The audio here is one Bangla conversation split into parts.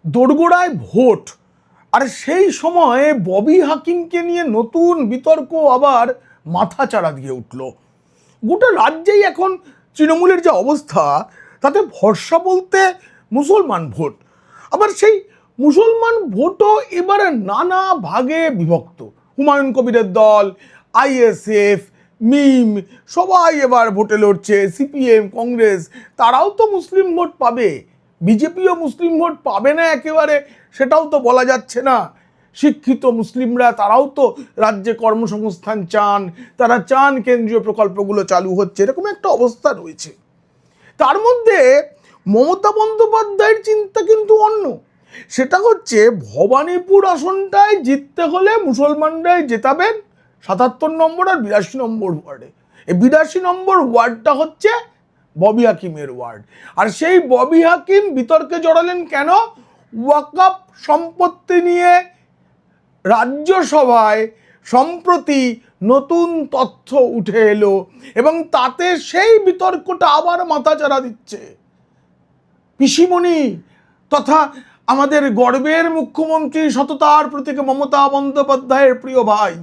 দোরগোড়ায় ভোট, আর সেই সময়ে ববি হাকিমকে নিয়ে নতুন বিতর্ক আবার মাথাচাড়া দিয়ে উঠল। গোটা রাজ্যেই এখন তৃণমূলের যে অবস্থা, তাতে ভরসা বলতে মুসলমান ভোট। আবার সেই মুসলমান ভোটও এবারে নানা ভাগে বিভক্ত। হুমায়ুন কবিরের দল, আইএসএফ, মিম সবাই এবার ভোটে লড়ছে। সিপিএম, কংগ্রেস তারাও তো মুসলিম ভোট পাবে। বিজেপিও মুসলিম ভোট পাবে না একেবারে সেটাও তো বলা যাচ্ছে না। শিক্ষিত মুসলিমরা তারাও তো রাজ্যে কর্মসংস্থান চান, তারা চান কেন্দ্রীয় প্রকল্পগুলো চালু হচ্ছে, এরকম একটা অবস্থা রয়েছে। তার মধ্যে মমতা বন্দ্যোপাধ্যায়ের চিন্তা কিন্তু অন্য। সেটা হচ্ছে ভবানীপুর আসনটায় জিততে হলে মুসলমানরাই জেতাবেন ৭৭ নম্বর আর ৮২ নম্বর ওয়ার্ডে। এই ৮২ নম্বর ওয়ার্ডটা হচ্ছে ববি হাকিমের ওয়ার্ড। আর সেই ববি হাকিম বিতর্কে জড়ালেন কেন? ওয়াকফ সম্পত্তি নিয়ে রাজ্যসভায় সম্প্রতি নতুন তথ্য উঠে এলো এবং তাতে সেই বিতর্কটা আবার মাথাচাড়া দিচ্ছে। পিসিমণি তথা আমাদের গর্বের মুখ্যমন্ত্রী, সততার প্রতীক মমতা বন্দ্যোপাধ্যায়ের প্রিয় ভাই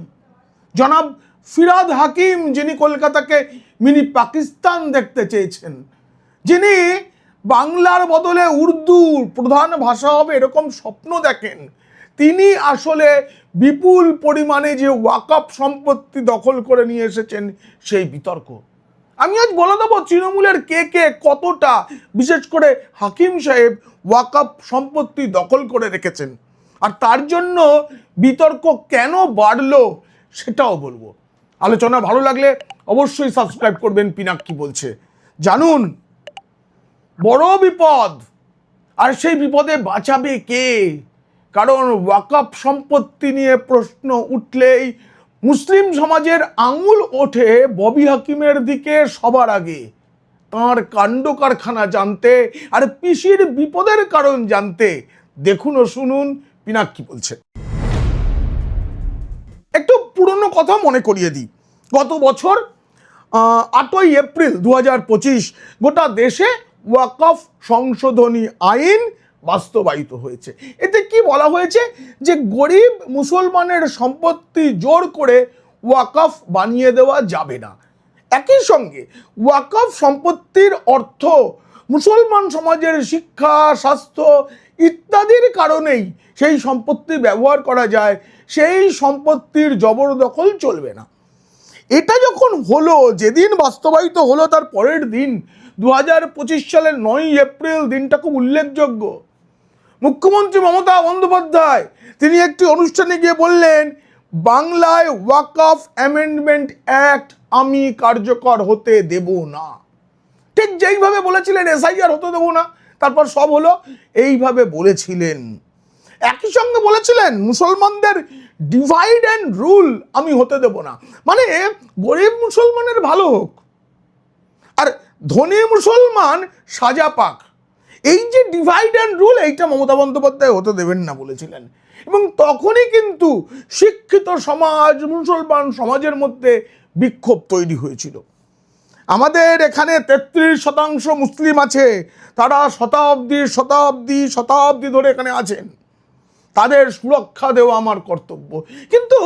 জনাব ফিরহাদ হাকিম, যিনি কলকাতাকে মিনি পাকিস্তান দেখতে চেয়েছেন, যিনি বাংলার বদলে উর্দু প্রধান ভাষা হবে এরকম স্বপ্ন দেখেন, তিনি আসলে বিপুল পরিমাণে যে ওয়াকফ সম্পত্তি দখল করে নিয়ে এসেছেন সেই বিতর্ক। আমি আজ বলে দেবো তৃণমূলের কে কে কতটা, বিশেষ করে হাকিম সাহেব ওয়াকফ সম্পত্তি দখল করে রেখেছেন, আর তার জন্য বিতর্ক কেন বাড়লো সেটাও বলবো। আলোচনা ভালো লাগলে অবশ্যই সাবস্ক্রাইব করবেন। পিনাক্কি বলছে, জানুন বড় বিপদ, আর সেই বিপদে বাঁচাবে কে? কারণ ওয়াকফ সম্পত্তি নিয়ে প্রশ্ন উঠলেই মুসলিম সমাজের আঙুল ওঠে ববি হাকিমের দিকে সবার আগে। তাঁর কাণ্ড কারখানা জানতে আর পিসির বিপদের কারণ জানতে দেখুন ও শুনুন পিনাক্কি বলছে। একটু পুরনো কথা মনে করিয়ে দিই। গত বছর 8ই এপ্রিল 2025 গোটা দেশে ওয়াকফ সংশোধনী আইন বাস্তবায়িত হয়েছে। এতে কি বলা হয়েছে যে গরিব মুসলমানের সম্পত্তি জোর করে ওয়াকফ বানিয়ে দেওয়া যাবে না। একই সঙ্গে ওয়াকফ সম্পত্তির অর্থ মুসলমান সমাজের শিক্ষা, স্বাস্থ্য ইত্যাদির কারণেই সেই সম্পত্তি ব্যবহার করা যায়, সেই সম্পত্তির জবরদখল চলবে না। এটা যখন হলো, যেদিন বাস্তবায়িত হলো তার পরের দিন 2025 সালের 9ই এপ্রিল, দিনটা খুব উল্লেখযোগ্য। মুখ্যমন্ত্রী মমতা বন্দ্যোপাধ্যায় তিনি একটি অনুষ্ঠানে গিয়ে বললেন, বাংলায় ওয়াকফ অ্যামেন্ডমেন্ট অ্যাক্ট আমি কার্যকর হতে দেব না। ঠিক যেইভাবে বলেছিলেন এসআইআর হতে দেব না, তারপর সব হলো, এইভাবে বলেছিলেন। একই সঙ্গে বলেছিলেন মুসলমানদের ডিভাইড অ্যান্ড রুল আমি হতে দেব না, মানে গরিব মুসলমানের ভালো হোক আর ধনী মুসলমান সাজা পাক। এই যে ডিভাইড অ্যান্ড রুল, এইটা মমতা বন্দ্যোপাধ্যায় হতে দেবেন না বলেছিলেন। এবং তখনই কিন্তু শিক্ষিত সমাজ, মুসলমান সমাজের মধ্যে বিক্ষোভ তৈরি হয়েছিল। আমাদের এখানে 33% মুসলিম আছে, তারা শতাব্দী ধরে এখানে আছেন, তাদের সুরক্ষা দেওয়া আমার কর্তব্য। কিন্তু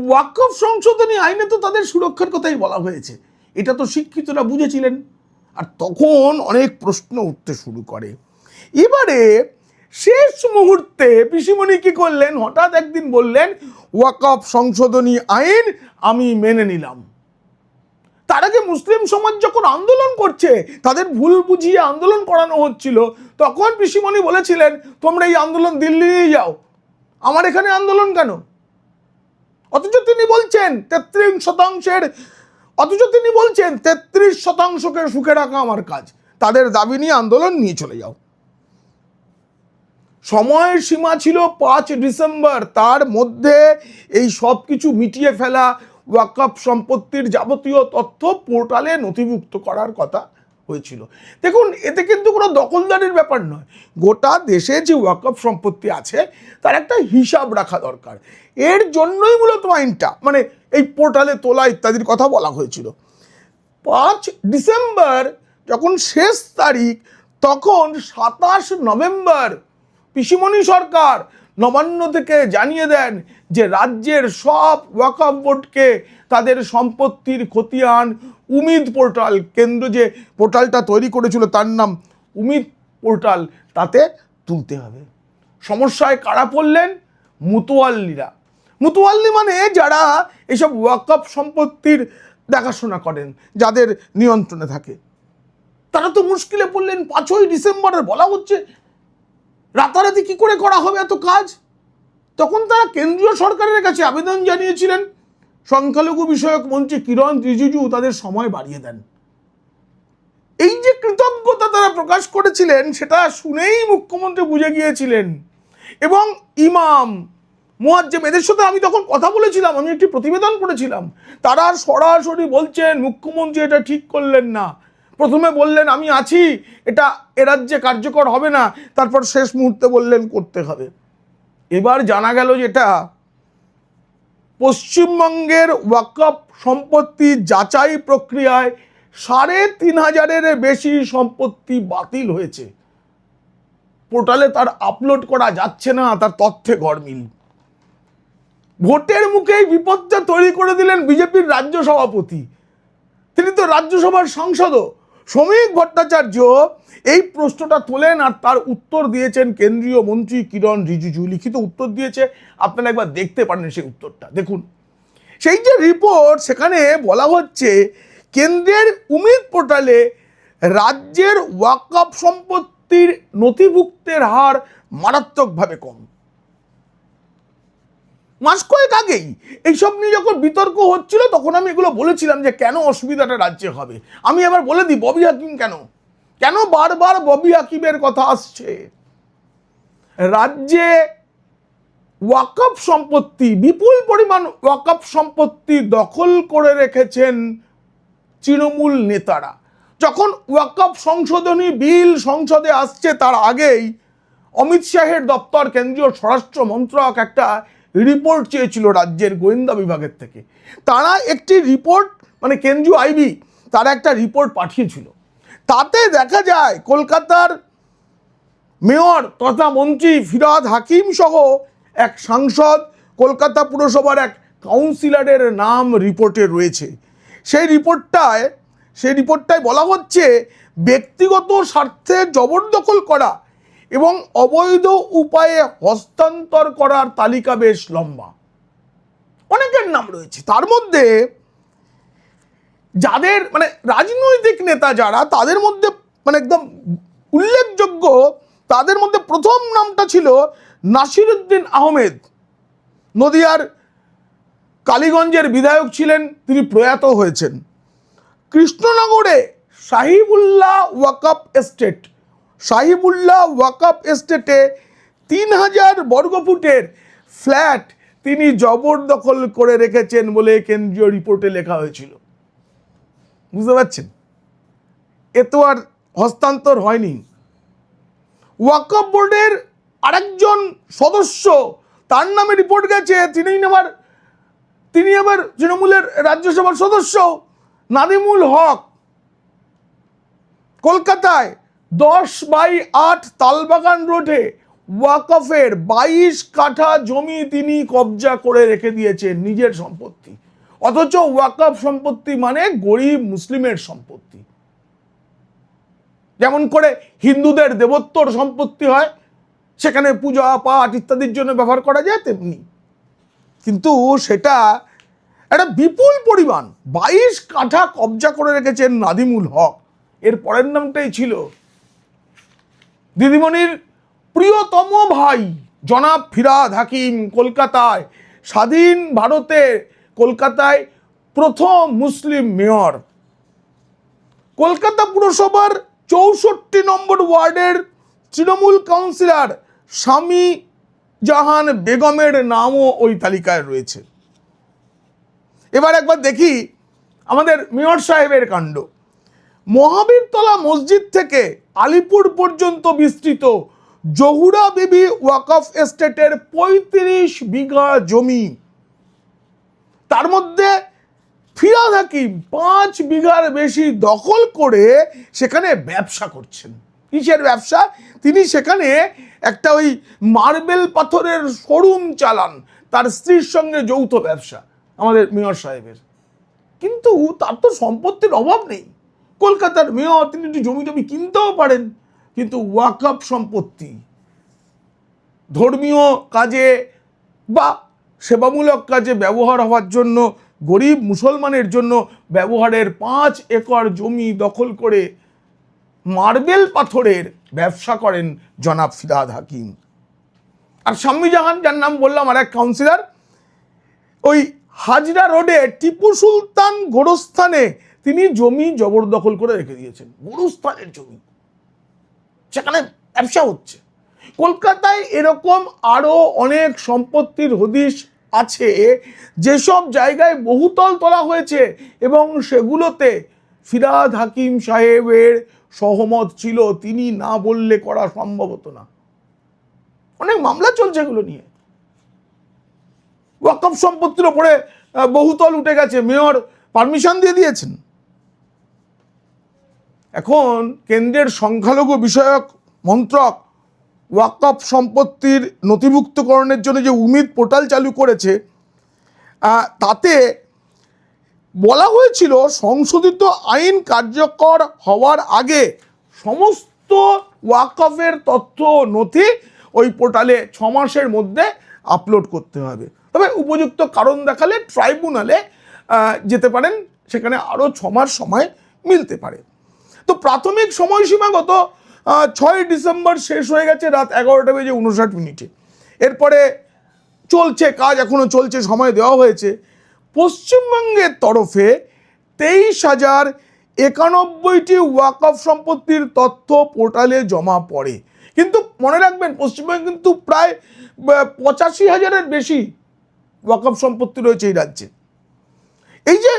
ওয়াকফ সংশোধনী আইনে তো তাদের সুরক্ষার কথাই বলা হয়েছে, এটা তো শিক্ষিতরা বুঝেছিলেন। আর তখন অনেক প্রশ্ন উঠতে শুরু করে। এবারে শেষ মুহূর্তে পিসিমণি কি করলেন, হঠাৎ একদিন বললেন ওয়াকফ সংশোধনী আইন আমি মেনে নিলাম। তার আগে মুসলিম সমাজ যখন আন্দোলন করছে, তাদের ভুল বুঝিয়ে আন্দোলন করানো হচ্ছিল, তখন পিসিমণি বলেছিলেন তোমরা এই আন্দোলন দিল্লি নিয়ে যাও, আমার এখানে আন্দোলন কেন? অথচ তিনি বলছেন 33%কে সুখে রাখা আমার কাজ, তাদের দাবি নিয়ে আন্দোলন নিয়ে চলে যাও। সময়ের সীমা ছিল 5 ডিসেম্বর, তার মধ্যে এই সব কিছু মিটিয়ে ফেলা, ওয়াকফ সম্পত্তির যাবতীয় তথ্য পোর্টালে নথিভুক্ত করার কথা হয়েছিল। দেখুন, এতে কিন্তু কোনো দখলদারির ব্যাপার নয়, গোটা দেশে যে ওয়াকফ সম্পত্তি আছে তার একটা হিসাব রাখা দরকার। এর জন্যই মূলত আইনটা, মানে এই পোর্টালে তোলা ইত্যাদির কথা বলা হয়েছিল। 5 ডিসেম্বর যখন শেষ তারিখ, তখন 27 নভেম্বর পিসিমণি সরকার নবান্ন থেকে জানিয়ে দেন যে রাজ্যের সব ওয়াকফ বোর্ডকে তাদের সম্পত্তির খতিয়ান উমিদ পোর্টাল, কেন্দ্র যে পোর্টালটা তৈরি করেছিল তার নাম উমিদ পোর্টাল, তাতে তুলতে হবে। সমস্যায় কারা পড়লেন? মুতোয়াল্লিরা। মুতোয়াল্লি মানে যারা এসব ওয়াকফ সম্পত্তির দেখাশোনা করেন, যাদের নিয়ন্ত্রণে থাকে, তারা তো মুশকিলে পড়লেন। 5ই ডিসেম্বরের বলা হচ্ছে রাতারাতি কি করে করা হবে এত কাজ। তখন তারা কেন্দ্রীয় সরকারের কাছে আবেদন জানিয়েছিলেন। সংখ্যালঘু বিষয়ক মন্ত্রী কিরণ রিজিজু তাদের সময় বাড়িয়ে দেন। এই যে কৃতজ্ঞতা তারা প্রকাশ করেছিলেন, সেটা শুনেই মুখ্যমন্ত্রী বুঝে গিয়েছিলেন। এবং ইমাম মুয়াজ্জেম এদের সাথে আমি তখন কথা বলেছিলাম, আমি একটি প্রতিবেদন করেছিলাম। তারা সরাসরি বলছেন মুখ্যমন্ত্রী এটা ঠিক করলেন না। প্রথমে বললেন আমি আছি, এটা এ রাজ্যে কার্যকর হবে না, তারপর শেষ মুহূর্তে বললেন করতে হবে। এবার জানা গেল যেটা পশ্চিমবঙ্গের ওয়াকফ সম্পত্তি যাচাই প্রক্রিয়ায় ৩,৫০০-এর বেশি সম্পত্তি বাতিল হয়েছে। পোর্টালে তার আপলোড করা যাচ্ছে না, তার তথ্যে গরমিল। ভোটের মুখেই বিপদটা তৈরি করে দিলেন বিজেপির রাজ্য সভাপতি। তিনি তো রাজ্যসভার সাংসদও। শ্রমিক ভট্টাচার্য এই প্রশ্নটা তোলেন আর তার উত্তর দিয়েছেন কেন্দ্রীয় মন্ত্রী কিরণ রিজিজু। লিখিত উত্তর দিয়েছে, আপনারা একবার দেখতে পারেন সেই উত্তরটা দেখুন। সেই যে রিপোর্ট, সেখানে বলা হচ্ছে কেন্দ্রের উমিদ পোর্টালে রাজ্যের ওয়াকফ সম্পত্তির নথিভুক্তের হার মারাত্মকভাবে কম। মাস কয়েক আগেই এইসব নিয়ে যখন বিতর্ক হচ্ছিল, তখন আমি এগুলো বলেছিলাম যে কেন অসুবিধাটা রাজ্যে হবে। আমি এবার বলে দিই ববি হাকিম কেন বারবার ববি হাকিমের কথা আসছে। রাজ্যে ওয়াকফ সম্পত্তি, বিপুল পরিমাণ ওয়াকফ সম্পত্তি দখল করে রেখেছেন তৃণমূল নেতারা। যখন ওয়াকফ সংশোধনী বিল সংসদে আসছে তার আগেই অমিত শাহের দপ্তর, কেন্দ্রীয় স্বরাষ্ট্র মন্ত্রক একটা রিপোর্ট চেয়েছিল রাজ্যের গোয়েন্দা বিভাগের থেকে। তারা একটি রিপোর্ট, মানে কেন্দ্রীয় আইবি, তারা একটা রিপোর্ট পাঠিয়েছিল। তাতে দেখা যায় কলকাতার মেয়র তথা মন্ত্রী ফিরহাদ হাকিম সহ এক সাংসদ, কলকাতা পুরসভার এক কাউন্সিলরের নাম রিপোর্টে রয়েছে। সেই রিপোর্টটায় বলা হচ্ছে ব্যক্তিগত স্বার্থে জবরদখল করা এবং অবৈধ উপায়ে হস্তান্তর করার তালিকা বেশ লম্বা, অনেকের নাম রয়েছে। তার মধ্যে যাদের মানে রাজনৈতিক নেতা যারা, তাদের মধ্যে মানে একদম উল্লেখযোগ্য, তাদের মধ্যে প্রথম নামটা ছিল নাসিরউদ্দিন আহমেদ। নদিয়ার কালীগঞ্জের বিধায়ক ছিলেন, তিনি প্রয়াত হয়েছেন। কৃষ্ণনগরে সাহিবুল্লাহ ওয়াকফ এস্টেটে ৩,০০০ বর্গফুটের ফ্ল্যাট তিনি জবরদখল করে রেখেছেন বলে কেন্দ্রীয় রিপোর্টে লেখা হয়েছিল। বুঝতে পারছেন? এ তো আর হস্তান্তর হয়নি। ওয়াকফ বোর্ডের আরেকজন সদস্য, তার নামে রিপোর্ট গেছে, তিনি আবার তৃণমূলের রাজ্যসভার সদস্য, নাদিমুল হক। কলকাতায় 10/8 তালবাগান রোডে ওয়াকফের 22 কাঠা জমি তিনি কবজা করে রেখে দিয়েছেন, নিজের সম্পত্তি। অথচ ওয়াকফ সম্পত্তি মানে গরিব মুসলিমের সম্পত্তি। যেমন করে হিন্দুদের দেবোত্তর সম্পত্তি হয়, সেখানে পূজা পাঠ ইত্যাদির জন্য ব্যবহার করা যায়, তেমনি কিন্তু সেটা একটা বিপুল পরিমাণ 22 কাঠা কবজা করে রেখেছেন নাদিমুল হক। এর পরের নামটাই ছিল দিদিমণির প্রিয়তম ভাই জনাব ফিরহাদ হাকিম। কলকাতায় স্বাধীন ভারতে কলকাতায় প্রথম মুসলিম মেয়র। কলকাতা পুরসভার 64 নম্বর ওয়ার্ডের তৃণমূল কাউন্সিলর স্বামী জাহান বেগমের নামও ওই তালিকায় রয়েছে। এবার একবার দেখি আমাদের মেয়র সাহেবের কাণ্ড। মহাবীরতলা মসজিদ থেকে আলিপুর পর্যন্ত বিস্তৃত জহুরা বিবি ওয়াকফ এস্টেটের 35 বিঘা জমি, তার মধ্যে ফিরহাদ হাকিম 5 বিঘার বেশি দখল করে সেখানে ব্যবসা করছেন। কিসের ব্যবসা? তিনি সেখানে একটা ওই মার্বেল পাথরের শোরুম চালান, তার স্ত্রীর সঙ্গে যৌথ ব্যবসা আমাদের মেয়র সাহেবের। কিন্তু তার তো সম্পত্তির অভাব নেই, কলকাতার মেয়র, তিনি একটু জমি টমি কিনতেও পারেন, কিন্তু ওয়াকফ সম্পত্তি ধর্মীয় কাজে বা সেবামূলক কাজে ব্যবহার হওয়ার জন্য, গরিব মুসলমানের জন্য ব্যবহারের 5 একর জমি দখল করে মার্বেল পাথরের ব্যবসা করেন জনাব ফিরহাদ হাকিম। আর শাম্মী জাহান, যার নাম বললাম, আর এক কাউন্সিলর, ওই হাজরা রোডে টিপু সুলতান গোরস্থানে তিনি জমি জবরদখল করে রেখে দিয়েছেন, গোরস্থানের জমি, সেখানে ব্যবসা হচ্ছে। কলকাতায় এরকম আরো অনেক সম্পত্তির হদিশ আছে, যেসব জায়গায় বহুতল তোলা হয়েছে এবং সেগুলোতে ফিরহাদ হাকিম সাহেবের সহমত ছিল, তিনি না বললে করা সম্ভব হতো না। অনেক মামলা চলছে এগুলো নিয়ে। ওয়াকফ সম্পত্তির ওপরে বহুতল উঠে গেছে, মেয়র পারমিশন দিয়ে দিয়েছেন। এখন কেন্দ্রের সংখ্যালঘু বিষয়ক মন্ত্রক ওয়াকফ সম্পত্তির নথিভুক্তকরণের জন্য যে উমিদ পোর্টাল চালু করেছে, তাতে বলা হয়েছিল সংশোধিত আইন কার্যকর হওয়ার আগে সমস্ত ওয়াকফের তথ্য নথি ওই পোর্টালে 6 মাসের মধ্যে আপলোড করতে হবে। তবে উপযুক্ত কারণ দেখালে ট্রাইব্যুনালে যেতে পারেন, সেখানে আরও 6 মাস সময় মিলতে পারে। তো প্রাথমিক সময়সীমা গত 6 ডিসেম্বর শেষ হয়ে গেছে রাত 11:59। এরপরে চলছে কাজ, এখনো চলছে, সময় দেওয়া হয়েছে। পশ্চিমবঙ্গের তরফে 23,091টি ওয়াকফ সম্পত্তির তথ্য পোর্টালে জমা পড়ে। কিন্তু মনে রাখবেন, পশ্চিমবঙ্গে কিন্তু প্রায় 85,000-এর বেশি ওয়াকফ সম্পত্তি রয়েছে এই রাজ্যে। এই যে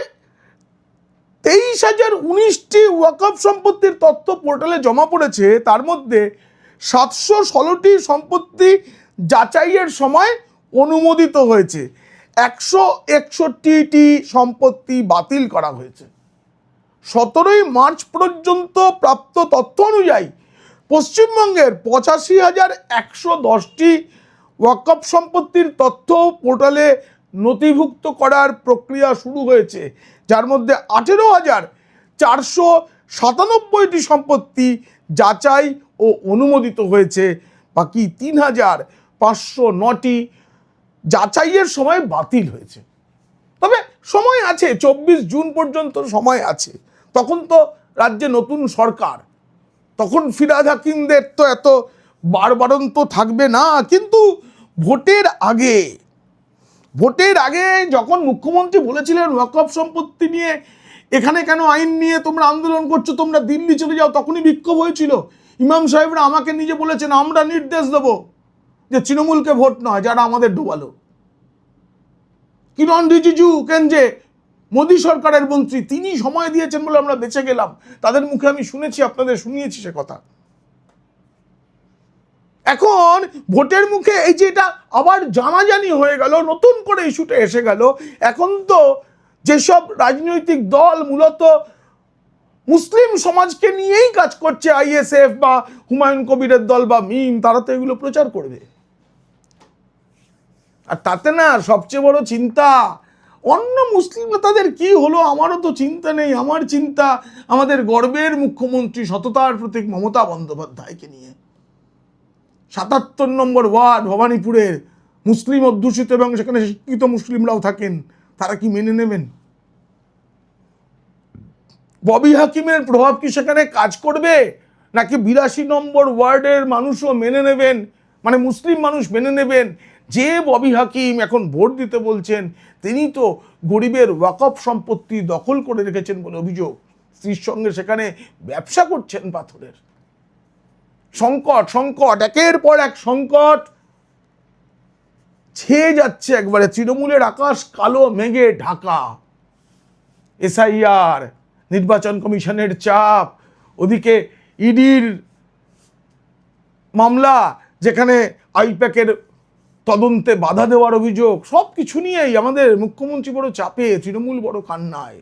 23,019টি ওয়াকফ সম্পত্তির তথ্য পোর্টালে জমা পড়েছে, তার মধ্যে 716টি সম্পত্তি যাচাইয়ের সময় অনুমোদিত হয়েছে, 161টি সম্পত্তি বাতিল করা হয়েছে। 17ই মার্চ পর্যন্ত প্রাপ্ত তথ্য অনুযায়ী পশ্চিমবঙ্গের 85,110টি ওয়াকফ সম্পত্তির তথ্য পোর্টালে নথিভুক্ত করার প্রক্রিয়া শুরু হয়েছে, যার মধ্যে 18,497টি সম্পত্তি যাচাই ও অনুমোদিত হয়েছে। বাকি 3,509টি যাচাইয়ের সময় বাতিল হয়েছে। তবে সময় আছে, 24 জুন পর্যন্ত সময় আছে। তখন তো রাজ্যে নতুন সরকার, তখন ফিরহাদ হাকিমদের তো এত বাড়বাড়ন্ত থাকবে না। কিন্তু ভোটের আগে যখন মুখ্যমন্ত্রী বলেছিলেন ওয়াকফ সম্পত্তি নিয়ে এখানে কেন আইন নিয়ে তোমরা আন্দোলন করছো, তোমরা দিল্লি চলে যাও, তখনই বিক্ষোভ হয়েছিল। ইমাম সাহেবরা আমাকে নিজে বলেছেন, আমরা নির্দেশ দেব যে তৃণমূলকে ভোট নয়, যারা আমাদের ডোবালো। কিরণ রিজিজু কেন্দ্রে মোদী সরকারের মন্ত্রী, তিনি সময় দিয়েছেন বলে আমরা বেঁচে গেলাম। তাদের মুখে আমি শুনেছি, আপনাদের শুনিয়েছি সে কথা। এখন ভোটের মুখে এই যে এটা আবার জানাজানি হয়ে গেল, নতুন করে ইস্যুটা এসে গেল। এখন তো যেসব রাজনৈতিক দল মূলত মুসলিম সমাজকে নিয়েই কাজ করছে, আইএসএফ বা হুমায়ুন কবিরের দল বা মিম, তারা তো এগুলো প্রচার করবে। আর তাতে না সবচেয়ে বড় চিন্তা, অন্য মুসলিম নেতাদের কি হলো আমারও তো চিন্তা নেই। আমার চিন্তা আমাদের গর্বের মুখ্যমন্ত্রী, সততার প্রতীক মমতা বন্দ্যোপাধ্যায়কে নিয়ে। 77 নম্বর ওয়ার্ড ভবানীপুরের মুসলিম অধ্যুষিত এবং সেখানে শিক্ষিত মুসলিমরাও থাকেন, তারা কি মেনে নেবেন? ববি হাকিমের প্রভাব কি সেখানে কাজ করবে, নাকি 82 নম্বর ওয়ার্ডের মানুষও মেনে নেবেন, মানে মুসলিম মানুষ মেনে নেবেন যে ববি হাকিম এখন ভোট দিতে বলছেন তিনি তো গরিবের ওয়াকফ সম্পত্তি দখল করে রেখেছেন বলে অভিযোগ, স্ত্রীর সঙ্গে সেখানে ব্যবসা করছেন পাথরের। সংকট একের পর এক সংকট ছেয়ে যাচ্ছে একবারে। তৃণমূলের আকাশ কালো মেঘে ঢাকা। এসআইআর, নির্বাচন কমিশনের চাপ, ওদিকে ইডির মামলা যেখানে আইপ্যাকের তদন্তে বাধা দেওয়ার অভিযোগ, সব কিছু নিয়েই আমাদের মুখ্যমন্ত্রী বড় চাপে, তৃণমূল বড় কান্নায়।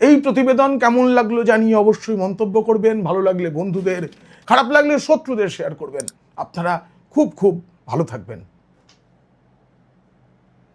এই প্রতিবেদন কেমন লাগলো জানিয়ে অবশ্যই মন্তব্য করবেন। ভালো লাগলে বন্ধুদের খারাপ লাগলে শত্রুদের শেয়ার করবেন। আপনারা খুব খুব ভালো থাকবেন।